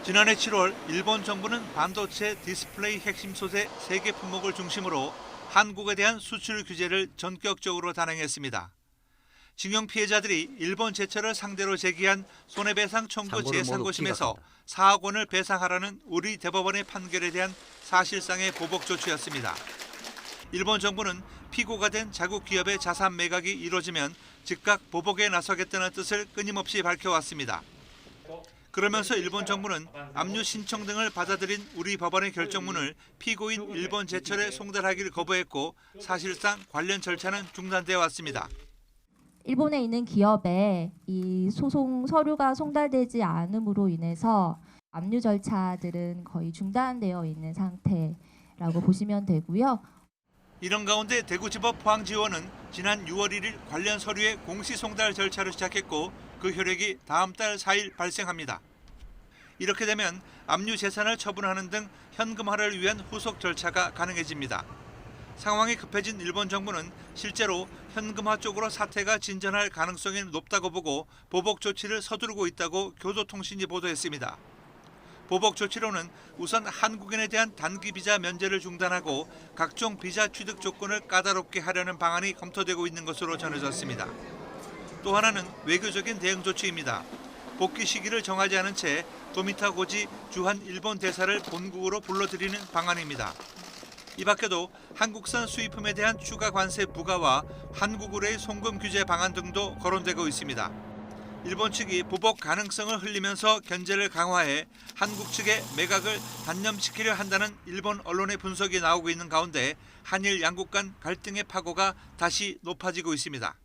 지난해 7월 일본 정부는 반도체 디스플레이 핵심 소재 3개 품목을 중심으로 한국에 대한 수출 규제를 전격적으로 단행했습니다. 징용 피해자들이 일본 제철을 상대로 제기한 손해배상 청구 제3고심에서 4억 원을 배상하라는 우리 대법원의 판결에 대한 사실상의 보복 조치였습니다. 일본 정부는 피고가 된 자국 기업의 자산 매각이 이루어지면 즉각 보복에 나서겠다는 뜻을 끊임없이 밝혀왔습니다. 그러면서 일본 정부는 압류 신청 등을 받아들인 우리 법원의 결정문을 피고인 일본 제철에 송달하기를 거부했고 사실상 관련 절차는 중단되어 왔습니다. 일본에 있는 기업에 이 소송 서류가 송달되지 않음으로 인해서 압류 절차들은 거의 중단되어 있는 상태라고 보시면 되고요. 이런 가운데 대구지법 포항지원은 지난 6월 1일 관련 서류의 공시 송달 절차를 시작했고 그 효력이 다음 달 4일 발생합니다. 이렇게 되면 압류 재산을 처분하는 등 현금화를 위한 후속 절차가 가능해집니다. 상황이 급해진 일본 정부는 실제로 현금화 쪽으로 사태가 진전할 가능성이 높다고 보고 보복 조치를 서두르고 있다고 교도통신이 보도했습니다. 보복 조치로는 우선 한국인에 대한 단기 비자 면제를 중단하고 각종 비자 취득 조건을 까다롭게 하려는 방안이 검토되고 있는 것으로 전해졌습니다. 또 하나는 외교적인 대응 조치입니다. 복귀 시기를 정하지 않은 채 도미타 고지 주한 일본 대사를 본국으로 불러들이는 방안입니다. 이 밖에도 한국산 수입품에 대한 추가 관세 부과와 한국 의뢰 송금 규제 방안 등도 거론되고 있습니다. 일본 측이 보복 가능성을 흘리면서 견제를 강화해 한국 측의 매각을 단념시키려 한다는 일본 언론의 분석이 나오고 있는 가운데 한일 양국 간 갈등의 파고가 다시 높아지고 있습니다.